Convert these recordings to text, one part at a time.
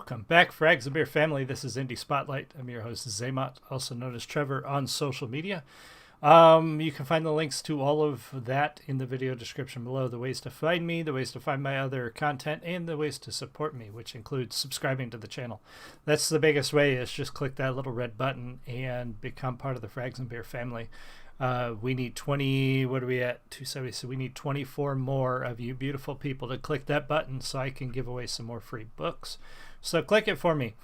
Welcome back, Frags and Beer family. This is Indie Spotlight. I'm your host, Zaymot, also known as Trevor on social media. You can find the links to all of that in the video description below. The ways to find me, the ways to find my other content, and the ways to support me, which includes subscribing to the channel. That's the biggest way, is just click that little red button and become part of the Frags and Beer family. We need 20, what are we at? 270. So we need 24 more of you beautiful people to click that button so I can give away some more free books. So click it for me.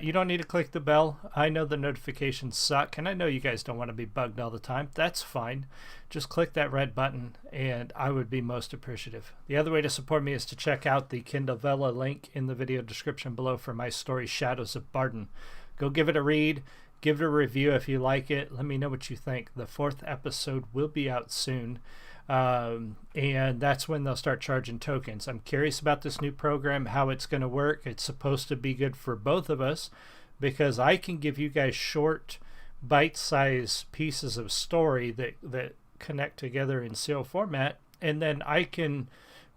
You don't need to click the bell. I know the notifications suck, and I know you guys don't want to be bugged all the time. That's fine. Just click that red button, and I would be most appreciative. The other way to support me is to check out the Kindle Vella link in the video description below for my story, Shadows of Barden. Go give it a read. Give it a review if you like it. Let me know what you think. The 4th episode will be out soon. And that's when they'll start charging tokens. I'm curious about this new program, how it's going to work. It's supposed to be good for both of us because I can give you guys short, bite-sized pieces of story that connect together in serial format. And then I can,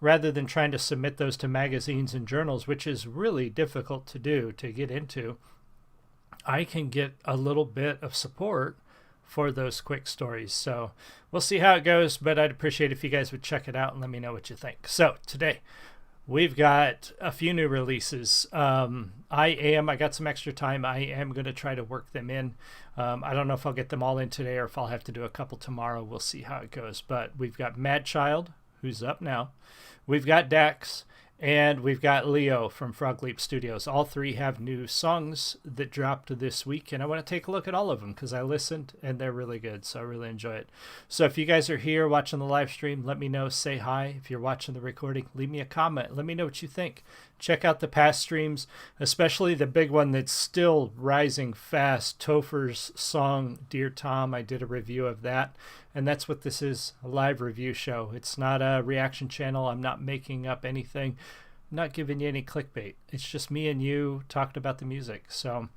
rather than trying to submit those to magazines and journals, which is really difficult to do, to get into, I can get a little bit of support for those quick stories. So we'll see how it goes, but I'd appreciate if you guys would check it out and let me know what you think. So today we've got a few new releases. I got some extra time. I am going to try to work them in. I don't know if I'll get them all in today or if I'll have to do a couple tomorrow. We'll see how it goes. But we've got Madchild, who's up now. We've got Dax. And we've got Leo from Frog Leap Studios. All three have new songs that dropped this week, and I want to take a look at all of them because I listened, and they're really good, so I really enjoy it. So if you guys are here watching the live stream, let me know. Say hi. If you're watching the recording, leave me a comment. Let me know what you think. Check out the past streams, especially the big one that's still rising fast, Topher's song, Dear Tom. I did a review of that, and that's what this is, a live review show. It's not a reaction channel. I'm not making up anything. I'm not giving you any clickbait. It's just me and you talking about the music. So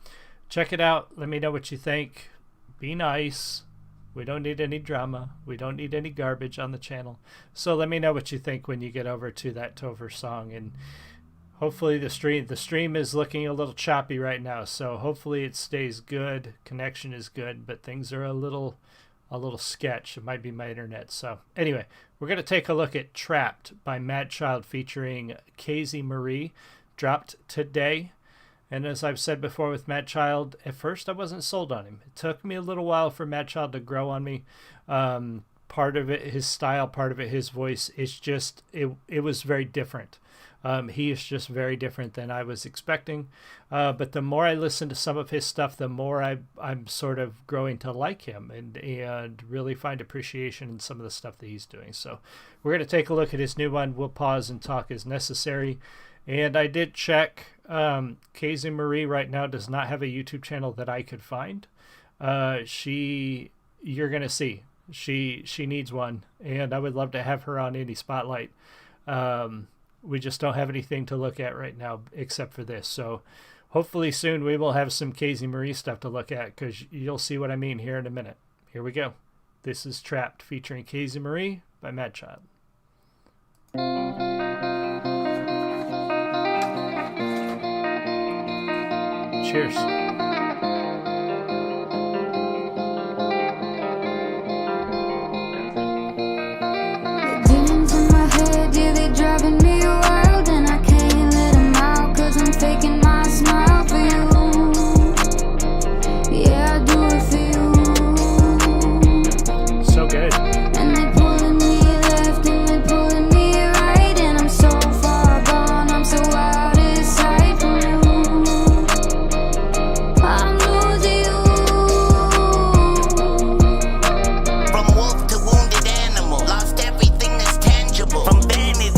check it out. Let me know what you think. Be nice. We don't need any drama. We don't need any garbage on the channel. So let me know what you think when you get over to that Topher song. And hopefully the stream is looking a little choppy right now. So hopefully it stays good. Connection is good, but things are a little sketch. It might be my internet. So anyway, we're going to take a look at Trapped by Madchild featuring Kaysie Marie. Dropped today. And as I've said before with Madchild, at first I wasn't sold on him. It took me a little while for Madchild to grow on me. Part of it, his style, part of it, his voice. It's just, it was very different. He is just very different than I was expecting. But the more I listen to some of his stuff, the more I'm sort of growing to like him and really find appreciation in some of the stuff that he's doing. So we're going to take a look at his new one. We'll pause and talk as necessary. And I did check. Kaysie Marie right now does not have a YouTube channel that I could find. You're going to see. She needs one. And I would love to have her on Indie Spotlight. We just don't have anything to look at right now except for this. So hopefully soon we will have some Kaysie Marie stuff to look at because you'll see what I mean here in a minute. Here we go. This is Trapped featuring Kaysie Marie by Madchild. Cheers. Driving me wild and I can't let them out cause I'm faking my smile for you. Yeah, I do it for you. So good. And they pulling me left and they pulling me right and I'm so far gone, I'm so out of sight from you. I'm losing you. From wolf to wounded animal, lost everything that's tangible. From vanity,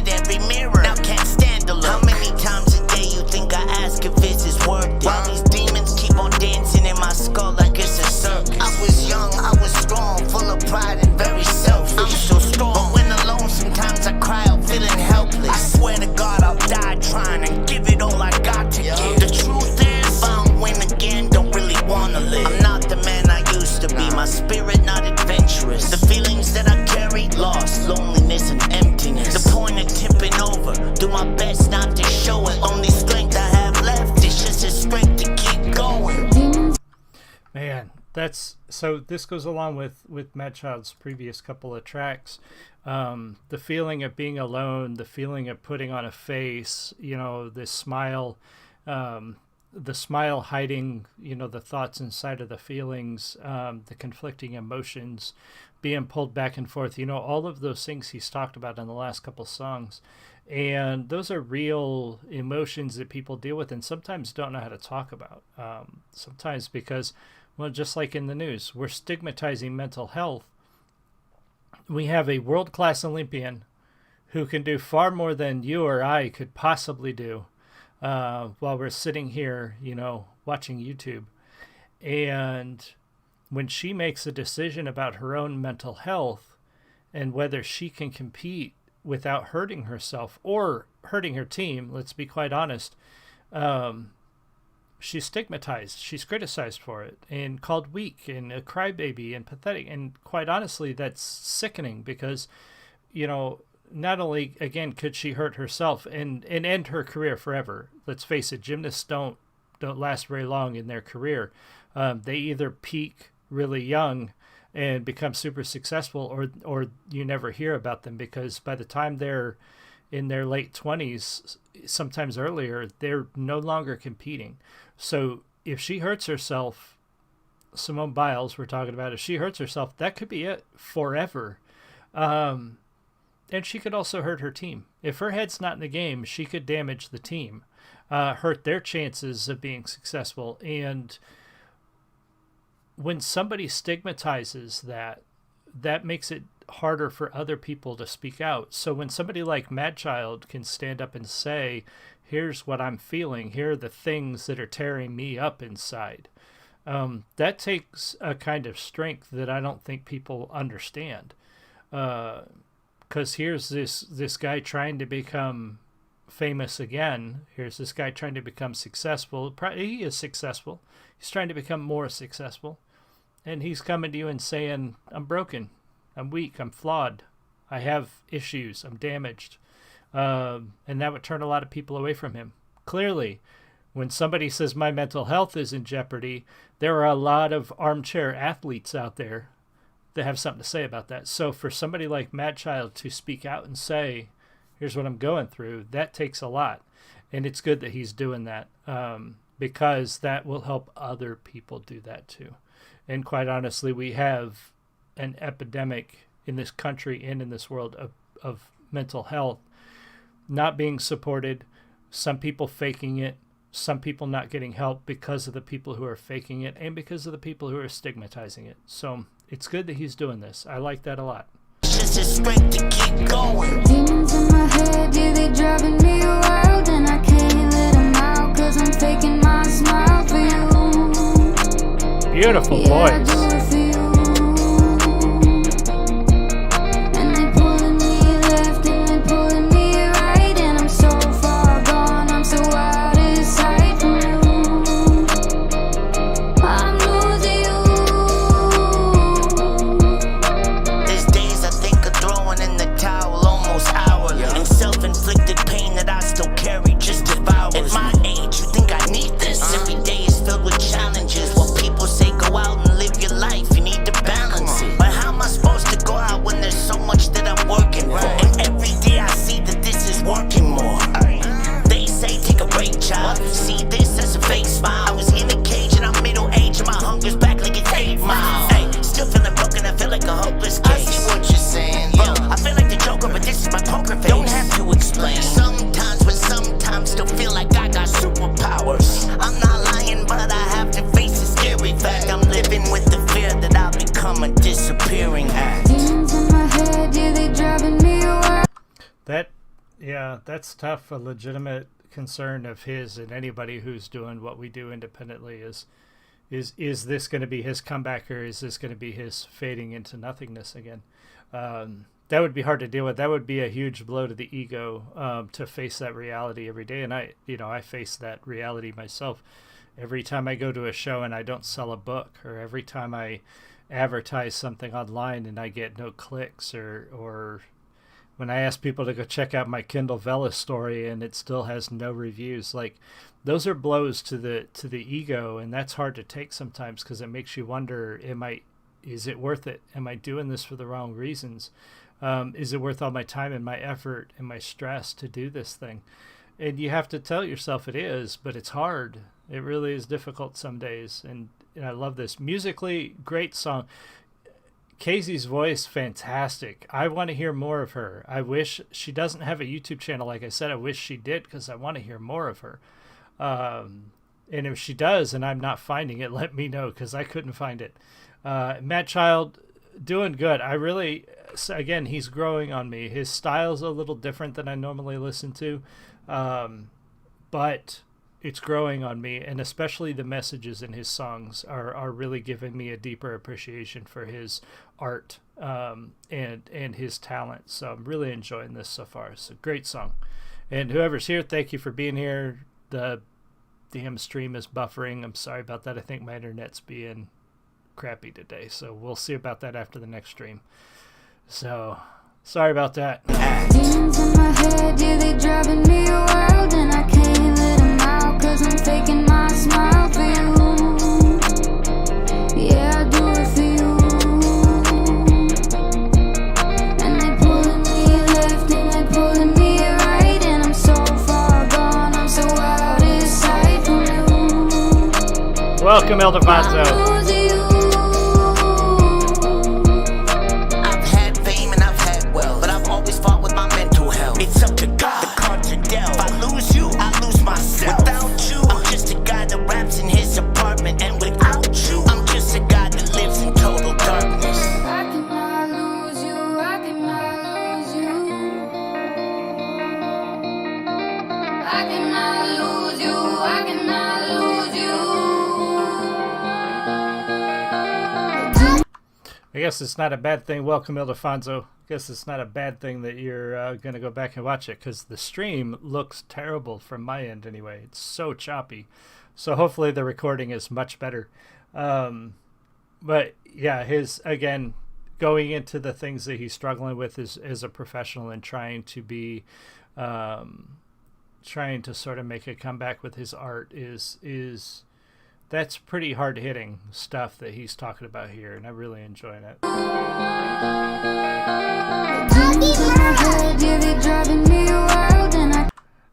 every mirror, now can't stand alone. How many times a day you think I ask if this is worth it? While these demons keep on dancing in my skull like it's a circus. I was young, I was strong, full of pride and very selfish. I'm so strong, but when alone sometimes I cry out feeling helpless. I swear to God I'll die trying to give it all I got to give. The truth is, if I don't win again, don't really wanna live. I'm not the man I used to be, my spirit not adventurous. The feelings that I carry, lost, loneliness and emptiness. The point of tipping over, do my best not to show it. Only strength I have so this goes along with Madchild's previous couple of tracks. The feeling of being alone, the feeling of putting on a face, this smile, the smile hiding, the thoughts inside of the feelings, the conflicting emotions, being pulled back and forth, all of those things he's talked about in the last couple songs. And those are real emotions that people deal with and sometimes don't know how to talk about. Sometimes because, well, just like in the news, we're stigmatizing mental health. We have a world-class Olympian who can do far more than you or I could possibly do while we're sitting here, watching YouTube. And when she makes a decision about her own mental health and whether she can compete without hurting herself or hurting her team, let's be quite honest, she's stigmatized, she's criticized for it and called weak and a crybaby and pathetic. And quite honestly, that's sickening because, not only, again, could she hurt herself and end her career forever. Let's face it, gymnasts don't last very long in their career. They either peak really young and become super successful, or you never hear about them because by the time they're in their late 20s, sometimes earlier, they're no longer competing. So if she hurts herself, Simone Biles we're talking about, if she hurts herself, that could be it forever. And she could also hurt her team. If her head's not in the game, she could damage the team, hurt their chances of being successful. And when somebody stigmatizes that makes it harder for other people to speak out. So when somebody like Madchild can stand up and say, here's what I'm feeling, here are the things that are tearing me up inside, that takes a kind of strength that I don't think people understand. Because here's this guy trying to become famous again. Here's this guy trying to become successful. He is successful. He's trying to become more successful. And he's coming to you and saying, I'm broken, I'm weak, I'm flawed, I have issues, I'm damaged. And that would turn a lot of people away from him. Clearly, when somebody says my mental health is in jeopardy, there are a lot of armchair athletes out there that have something to say about that. So for somebody like Madchild to speak out and say, here's what I'm going through, that takes a lot. And it's good that he's doing that because that will help other people do that too. And quite honestly, we have an epidemic in this country and in this world of mental health not being supported, some people faking it, some people not getting help because of the people who are faking it and because of the people who are stigmatizing it. So it's good that he's doing this. I like that a lot. Just a strength to keep going. Demons in my head, yeah, they driving me wild, and I can't let them out, cause I'm faking my smile for you. Beautiful Yeah, I voice. do it for you. And they pulling me left and they pulling me right, and I'm so far gone, I'm so out of sight from you. I'm losing you. There's days I think of throwing in the towel almost hourly. And self-inflicted pain that I still carry just devours me. At my age, you think I need this? Every day is filled with challenges. While people say go out and live your life, you need to balance it. But how am I supposed to go out when there's so much that I'm working for? And every day I see that this is working more. They say take a break, child. See this as a fake smile. I was in a cage and I'm middle-aged and my hunger's back like it's 8 Mile. Hey, still feeling broken, I feel like a hopeless case. I see what you're saying, bro. I feel like the Joker, but this is my poker face. Don't have to explain. Sometimes, but sometimes still feel like I got superpowers. I'm not lying, but I have to face the scary fact. I'm living with the fear that I'll become a disappearing act. Demons in my head, yeah, they driving me wild. That's tough. A legitimate concern of his and anybody who's doing what we do independently is this going to be his comeback, or is this going to be his fading into nothingness again? That would be hard to deal with. That would be a huge blow to the ego, to face that reality every day. And I face that reality myself every time I go to a show and I don't sell a book, or every time I advertise something online and I get no clicks, or when I ask people to go check out my Kindle Vela story and it still has no reviews, like those are blows to the ego, and that's hard to take sometimes because it makes you wonder, is it worth it? Am I doing this for the wrong reasons? Is it worth all my time and my effort and my stress to do this thing? And you have to tell yourself it is, but it's hard. It really is difficult some days. And I love this. Musically, great song. Kaysie's voice, fantastic. I want to hear more of her. I wish she doesn't have a YouTube channel. Like I said, I wish she did because I want to hear more of her. And if she does and I'm not finding it, let me know because I couldn't find it. Madchild, doing good. I really, again, he's growing on me. His style's a little different than I normally listen to, but it's growing on me, and especially the messages in his songs are really giving me a deeper appreciation for his art and his talent. So I'm really enjoying this so far. It's a great song. And whoever's here, thank you for being here. The damn stream is buffering. I'm sorry about that. I think my internet's being crappy today, so we'll see about that after the next stream. So sorry about that. Demons in my head, yeah, they driving me wild, and I can't let them out, cause I'm faking my smile for you. Yeah, I do it for you. And they pulling me left, and they pulling me right, and I'm so far gone, I'm so out of sight from you. Welcome, Eldefonso. It's up to God, the cards are dealt. If I lose you, I lose myself. Without you, I'm just a guy that raps in his apartment. And without you, I'm just a guy that lives in total darkness. I cannot lose you, I cannot lose you. I cannot lose you, I cannot lose you. I guess it's not a bad thing. Welcome, Ildefonso. I guess it's not a bad thing that you're going to go back and watch it because the stream looks terrible from my end anyway. It's so choppy. So hopefully the recording is much better. But yeah, again, going into the things that he's struggling with as a professional and trying to sort of make a comeback with his art is that's pretty hard hitting stuff that he's talking about here, and I'm really enjoying it.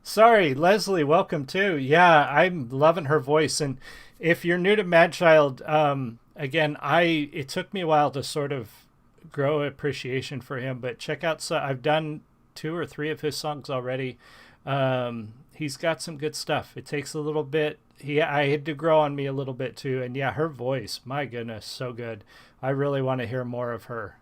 Sorry, Leslie, welcome too. Yeah, I'm loving her voice. And if you're new to Madchild, again, it took me a while to sort of grow appreciation for him, but check out, I've done 2 or 3 of his songs already. He's got some good stuff. It takes a little bit. I had to grow on me a little bit too. And yeah, her voice, my goodness, so good. I really want to hear more of her.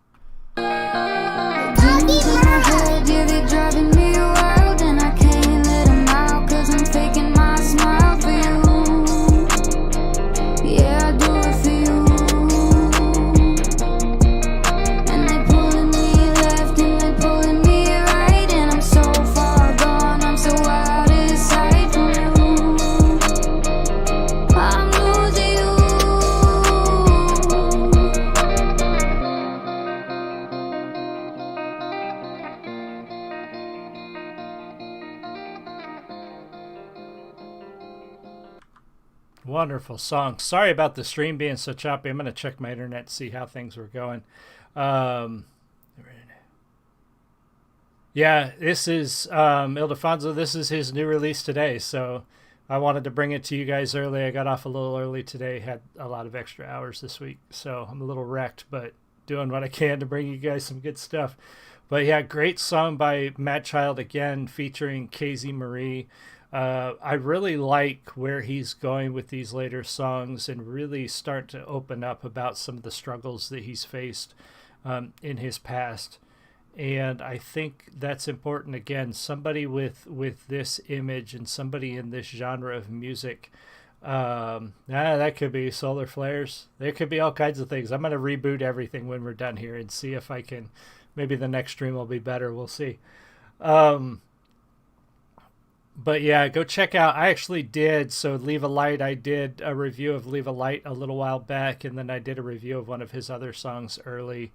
Wonderful song. Sorry about the stream being so choppy. I'm going to check my internet to see how things were going. Yeah, this is Ildefonso. This is his new release today, so I wanted to bring it to you guys early. I got off a little early today, had a lot of extra hours this week, so I'm a little wrecked, but doing what I can to bring you guys some good stuff. But yeah, great song by Madchild again, featuring Kaysie Marie. I really like where he's going with these later songs and really start to open up about some of the struggles that he's faced in his past. And I think that's important. Again, somebody with this image and somebody in this genre of music, that could be solar flares. There could be all kinds of things. I'm going to reboot everything when we're done here and see if I can, maybe the next stream will be better. We'll see. But yeah, go check out. I actually did. So Leave a Light, I did a review of Leave a Light a little while back. And then I did a review of one of his other songs early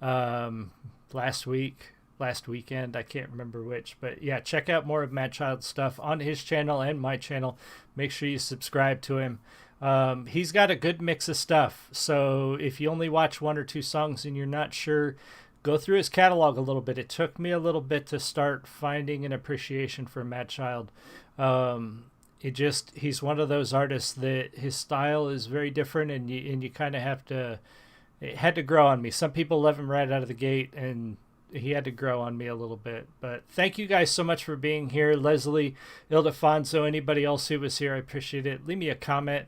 last week. last weekend. I can't remember which, but yeah, check out more of Madchild's stuff on his channel and my channel. Make sure you subscribe to him. He's got a good mix of stuff. So if you only watch 1 or 2 songs and you're not sure, go through his catalog a little bit. It took me a little bit to start finding an appreciation for Madchild. He's one of those artists that his style is very different, and you kind of have to. It had to grow on me. Some people love him right out of the gate, and he had to grow on me a little bit. But thank you guys so much for being here. Leslie, Ildefonso, anybody else who was here, I appreciate it. Leave me a comment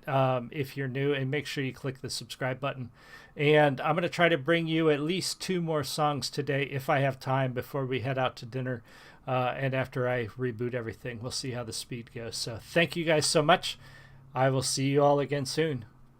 if you're new, and make sure you click the subscribe button. And I'm going to try to bring you at least 2 more songs today if I have time before we head out to dinner and after I reboot everything. We'll see how the speed goes. So thank you guys so much. I will see you all again soon.